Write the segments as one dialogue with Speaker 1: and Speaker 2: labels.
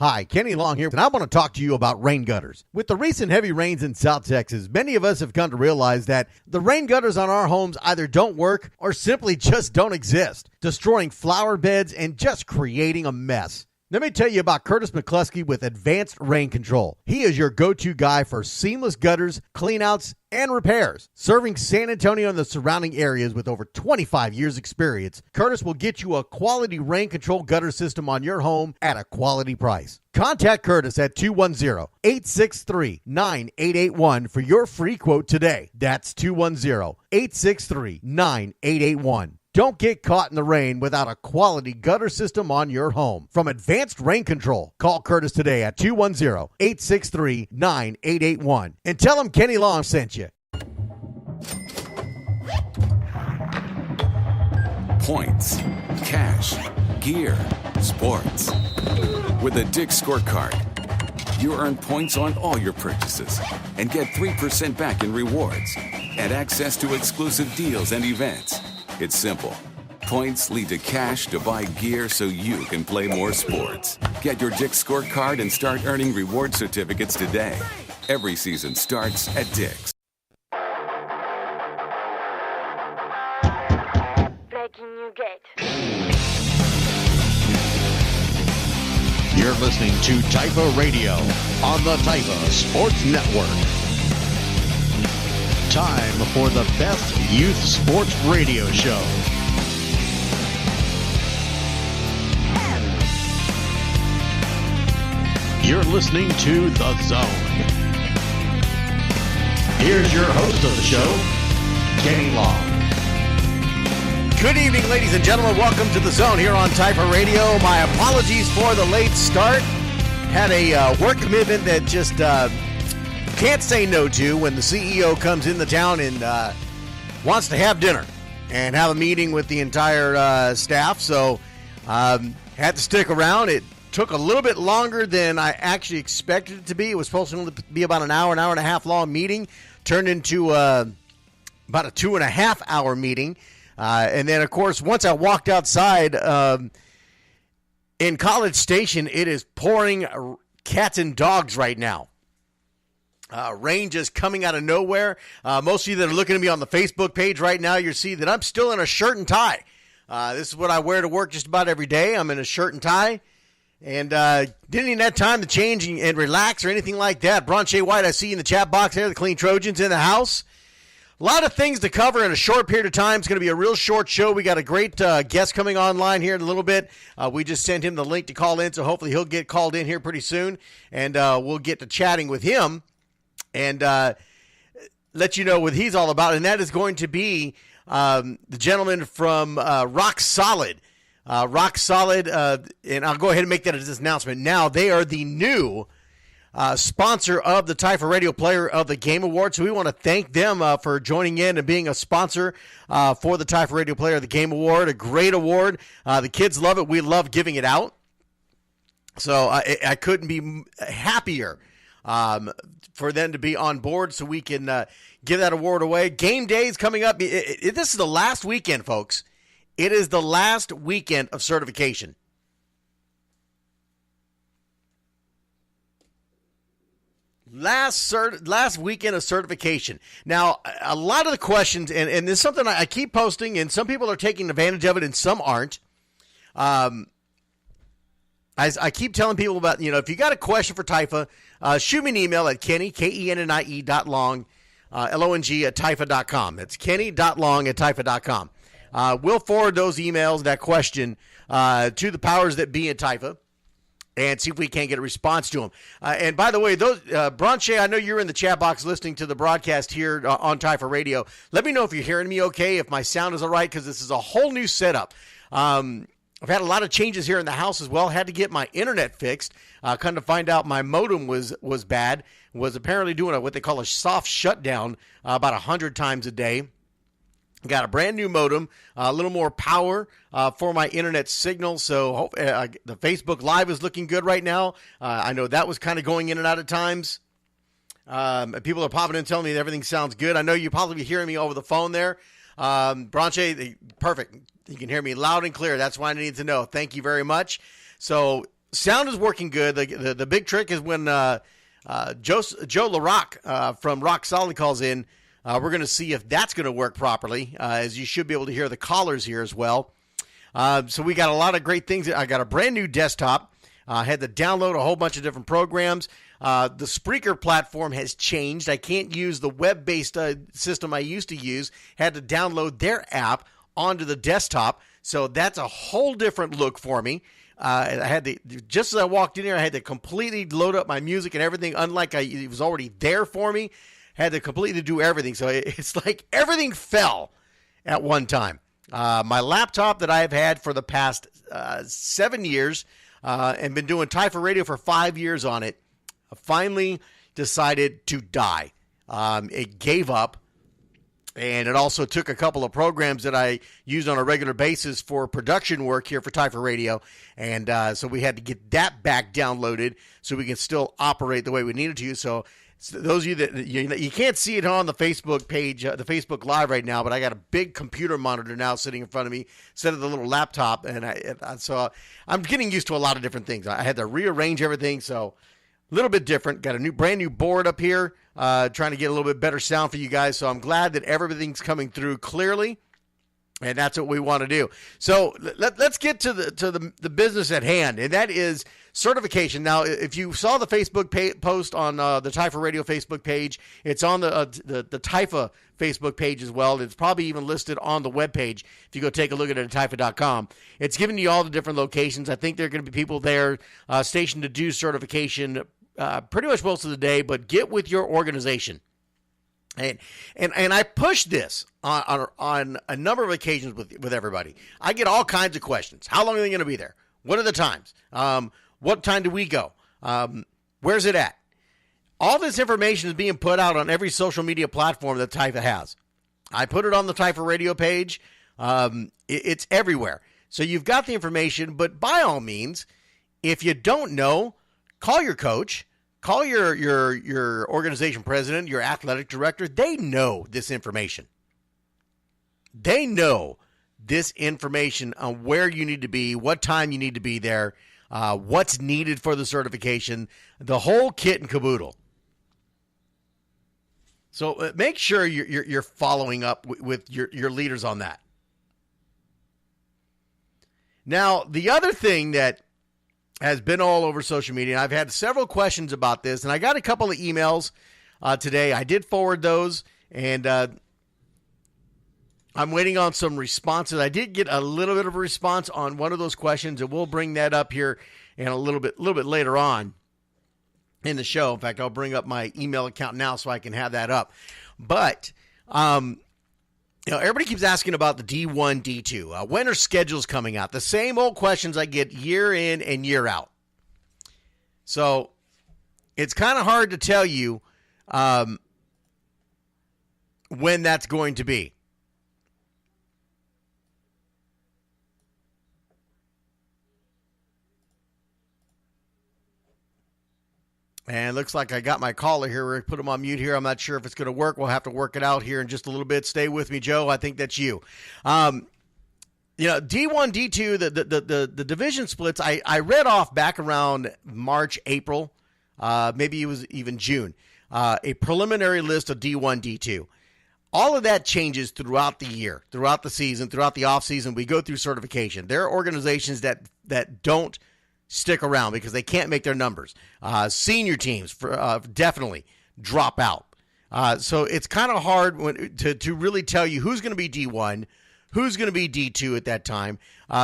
Speaker 1: Hi, Kenny Long here, and I want to talk to you about rain gutters. With the recent heavy rains in South Texas, many of us have come to realize that the rain gutters on our homes either don't work or simply just don't exist, destroying flower beds and just creating a mess. Let me tell you about Curtis McCluskey with Advanced Rain Control. He is your go-to guy for seamless gutters, cleanouts, and repairs. Serving San Antonio and the surrounding areas with over 25 years experience, Curtis will get you a quality rain control gutter system on your home at a quality price. Contact Curtis at 210-863-9881 for your free quote today. That's 210-863-9881. Don't get caught in the rain without a quality gutter system on your home. From Advanced Rain Control, call Curtis today at 210-863-9881 and tell him Kenny Long sent you.
Speaker 2: Points, cash, gear, sports. With a Dick's Scorecard, you earn points on all your purchases and get 3% back in rewards and access to exclusive deals and events. It's simple. Points lead to cash to buy gear so you can play more sports. Get your Dick's Scorecard and start earning reward certificates today. Every season starts at Dick's.
Speaker 3: Breaking new gate.
Speaker 4: You're listening to Taifa Radio on the Taifa Sports Network. Time for the best youth sports radio show. You're listening to The Zone. Here's your host of the show, Kenny Long.
Speaker 1: Good evening, ladies and gentlemen. Welcome to The Zone here on Taifa Radio. My apologies for the late start. Had a work commitment that just can't say no to when the CEO comes in the town and wants to have dinner and have a meeting with the entire staff. So had to stick around. It took a little bit longer than I actually expected it to be. It was supposed to be about an hour and a half long meeting. Turned into about a 2.5 hour meeting. And then, of course, once I walked outside in College Station, it is pouring cats and dogs right now. Rain just coming out of nowhere. Most of you that are looking at me on the Facebook page right now, you'll see that I'm still in a shirt and tie. This is what I wear to work just about every day. I'm in a shirt and tie. And didn't even have time to change and relax or anything like that. Bronche White, I see you in the chat box there. The Clean Trojans in the house. A lot of things to cover in a short period of time. It's going to be a real short show. We got a great guest coming online here in a little bit. We just sent him the link to call in, so hopefully he'll get called in here pretty soon. And we'll get to chatting with him and let you know what he's all about. And that is going to be the gentleman from Rock Solid. Rock Solid, and I'll go ahead and make that as this announcement now. They are the new sponsor of the Taifa Radio Player of the Game Award. So we want to thank them for joining in and being a sponsor for the Taifa Radio Player of the Game Award. A great award. The kids love it. We love giving it out. So I couldn't be happier for them to be on board so we can give that award away. Game day is coming up. This is the last weekend, folks. It is the last weekend of certification. Last weekend of certification. Now, a lot of the questions, and this is something I keep posting, and some people are taking advantage of it and some aren't. I keep telling people about, if you got a question for Taifa, shoot me an email at Kenny, KENNIE.long, LONG at Taifa.com. That's Kenny.long at Taifa.com. We'll forward those emails, that question, to the powers that be at Taifa and see if we can't get a response to them. And by the way, those Bronche, I know you're in the chat box listening to the broadcast here on Taifa Radio. Let me know if you're hearing me okay, if my sound is all right, because this is a whole new setup. I've had a lot of changes here in the house as well. Had to get my internet fixed. Come to find out my modem was bad. Was apparently doing what they call a soft shutdown about 100 times a day. Got a brand new modem, a little more power for my internet signal. So the Facebook Live is looking good right now. I know that was kind of going in and out at times. People are popping in telling me that everything sounds good. I know you're probably hearing me over the phone there. Bronche, perfect. You can hear me loud and clear. That's what I need to know. Thank you very much. So sound is working good. The big trick is when Joe LaRock from Rock Solid calls in. We're going to see if that's going to work properly, as you should be able to hear the callers here as well. So we got a lot of great things. I got a brand new desktop. I had to download a whole bunch of different programs. The Spreaker platform has changed. I can't use the web-based system I used to use. Had to download their app onto the desktop. So that's a whole different look for me. I had to, just as I walked in here, I had to completely load up my music and everything. Unlike it was already there for me, had to completely do everything. So it's like everything fell at one time. My laptop that I've had for the past 7 years and been doing Typha Radio for 5 years on it, finally decided to die. It gave up. And it also took a couple of programs that I use on a regular basis for production work here for Typha Radio. And so we had to get that back downloaded so we can still operate the way we needed to. So those of you that you can't see it on the Facebook page, the Facebook Live right now, but I got a big computer monitor now sitting in front of me instead of the little laptop. And so I'm getting used to a lot of different things. I had to rearrange everything. So a little bit different. Got a brand new board up here, trying to get a little bit better sound for you guys. So I'm glad that everything's coming through clearly, and that's what we want to do. So let's get to the business at hand, and that is certification. Now, if you saw the Facebook post on the Typha Radio Facebook page, it's on the Typha Facebook page as well. It's probably even listed on the webpage if you go take a look at it at Typha.com. It's giving you all the different locations. I think there are going to be people there stationed to do certification pretty much most of the day, but get with your organization. And I push this on a number of occasions with everybody. I get all kinds of questions. How long are they going to be there? What are the times? What time do we go? Where's it at? All this information is being put out on every social media platform that Typha has. I put it on the Typha Radio page. It's everywhere. So you've got the information, but by all means, if you don't know, call your coach. Call your organization president, your athletic director. They know this information. They know this information on where you need to be, what time you need to be there, what's needed for the certification, the whole kit and caboodle. So make sure you're following up with your leaders on that. Now, the other thing that has been all over social media, and I've had several questions about this, and I got a couple of emails today. I did forward those, and I'm waiting on some responses. I did get a little bit of a response on one of those questions, and we'll bring that up here in a little bit later on in the show. In fact, I'll bring up my email account now so I can have that up. But everybody keeps asking about the D1, D2. When are schedules coming out? The same old questions I get year in and year out. So it's kind of hard to tell you when that's going to be. And it looks like I got my caller here. We're going to put him on mute here. I'm not sure if it's going to work. We'll have to work it out here in just a little bit. Stay with me, Joe. I think that's you. D1, D2, the division splits, I read off back around March, April, maybe it was even June, a preliminary list of D1, D2. All of that changes throughout the year, throughout the season, throughout the offseason. We go through certification. There are organizations that don't stick around because they can't make their numbers. Senior teams definitely drop out. So it's kind of hard to really tell you who's going to be D1, who's going to be D2 at that time,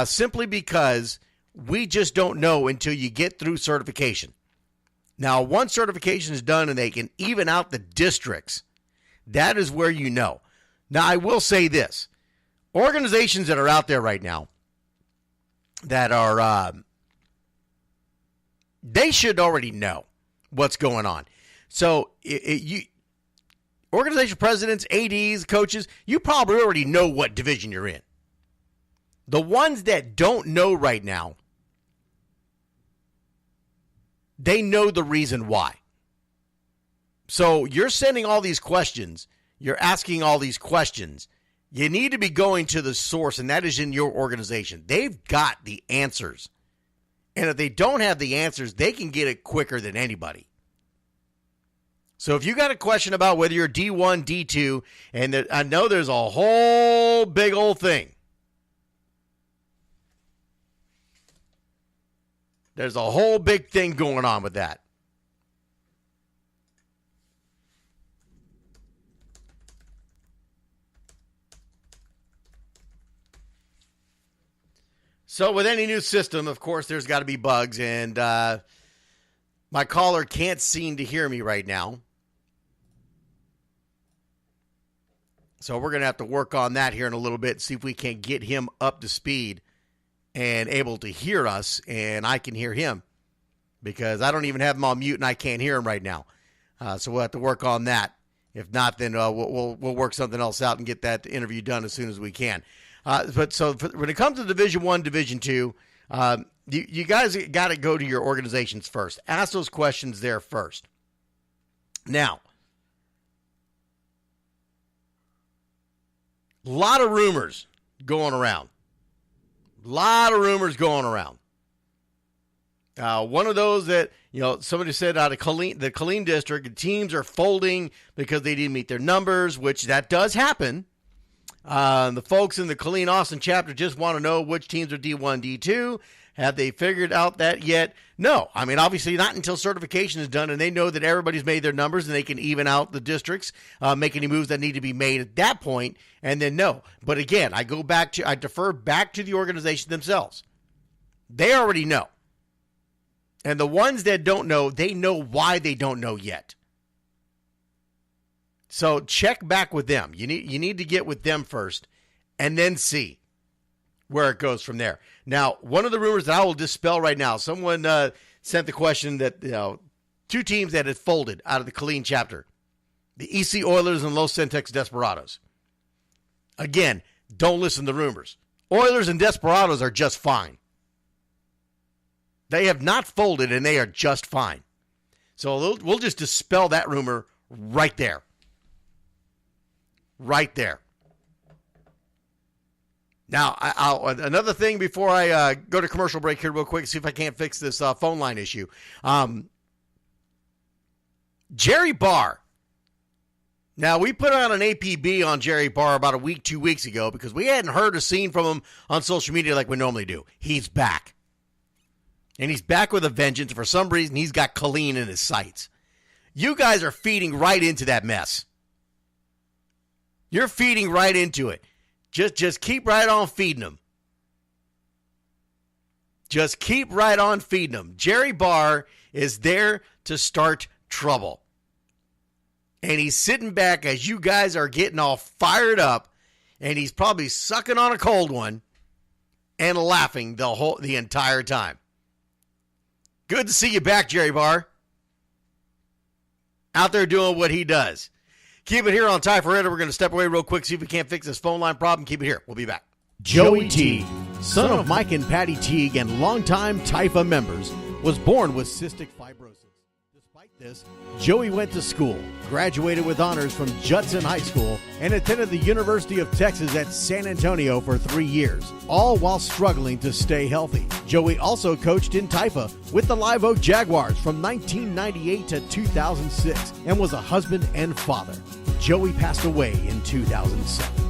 Speaker 1: simply because we just don't know until you get through certification. Now, once certification is done and they can even out the districts, that is where you know. Now, I will say this. Organizations that are out there right now that are they should already know what's going on. So organization presidents, ADs, coaches, you probably already know what division you're in. The ones that don't know right now, they know the reason why. So you're sending all these questions. You're asking all these questions. You need to be going to the source, and that is in your organization. They've got the answers. And if they don't have the answers, they can get it quicker than anybody. So if you got a question about whether you're D1, D2, and I know there's a whole big old thing. There's a whole big thing going on with that. So with any new system, of course, there's got to be bugs, and my caller can't seem to hear me right now. So we're going to have to work on that here in a little bit, see if we can get him up to speed and able to hear us, and I can hear him, because I don't even have him on mute, and I can't hear him right now. So we'll have to work on that. If not, then we'll work something else out and get that interview done as soon as we can. When it comes to Division I, Division II, you guys got to go to your organizations first. Ask those questions there first. Now, a lot of rumors going around. One of those that, somebody said out of the Killeen district, teams are folding because they didn't meet their numbers, which that does happen. The folks in the Killeen Austin chapter just want to know which teams are D1, D2. Have they figured out that yet? No. I mean, obviously not until certification is done and they know that everybody's made their numbers and they can even out the districts, make any moves that need to be made at that point, and then no. But again, I defer back to the organization themselves. They already know. And the ones that don't know, they know why they don't know yet. So check back with them. You need to get with them first and then see where it goes from there. Now, one of the rumors that I will dispel right now, someone sent the question that two teams that had folded out of the Killeen chapter, the EC Oilers and Los Centex Desperados. Again, don't listen to rumors. Oilers and Desperados are just fine. They have not folded, and they are just fine. So we'll just dispel that rumor right there. Right there. Now, another thing before I go to commercial break here real quick, see if I can't fix this phone line issue. Jerry Barr. Now, we put out an APB on Jerry Barr about a week, 2 weeks ago, because we hadn't heard or seen from him on social media like we normally do. He's back. And he's back with a vengeance. For some reason, he's got Killeen in his sights. You guys are feeding right into that mess. You're feeding right into it. Just keep right on feeding them. Just keep right on feeding them. Jerry Barr is there to start trouble. And he's sitting back as you guys are getting all fired up, and he's probably sucking on a cold one and laughing the entire time. Good to see you back, Jerry Barr. Out there doing what he does. Keep it here on Ty for Radio. We're going to step away real quick, see if we can't fix this phone line problem. Keep it here. We'll be back. Joey Teague, son of Mike and Patty Teague and longtime TIFA members, was born with cystic fibrosis. Despite this, Joey went to school, graduated with honors from Judson High School, and attended the University of Texas at San Antonio for 3 years, all while struggling to stay healthy. Joey also coached in TIFA with the Live Oak Jaguars from 1998 to 2006 and was a husband and father. Joey passed away in 2007.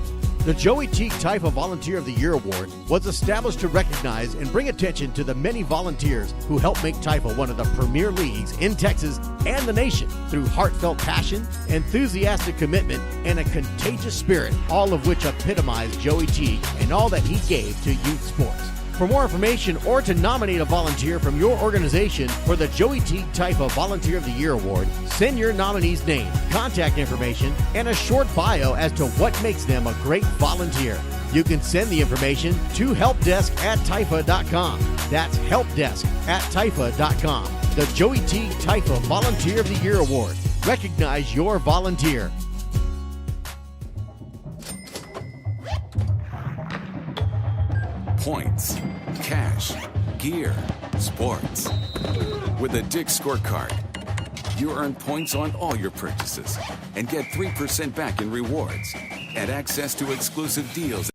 Speaker 1: The Joey Teague TIFA Volunteer of the Year Award was established to recognize and bring attention to the many volunteers who help make TIFA one of the premier leagues in Texas and the nation through heartfelt passion, enthusiastic commitment, and a contagious spirit, all of which epitomize Joey Teague and all that he gave to youth sports. For more information or to nominate a volunteer from your organization for the Joey Teague TIFA Volunteer of the Year Award, send your nominee's name, contact information, and a short bio as to what makes them a great volunteer. You can send the information to helpdesk@tifa.com. That's helpdesk@tifa.com. The Joey Teague TIFA Volunteer of the Year Award. Recognize your volunteer.
Speaker 2: Points, cash, gear, sports. With a Dick's Scorecard, you earn points on all your purchases and get 3% back in rewards and access to exclusive deals.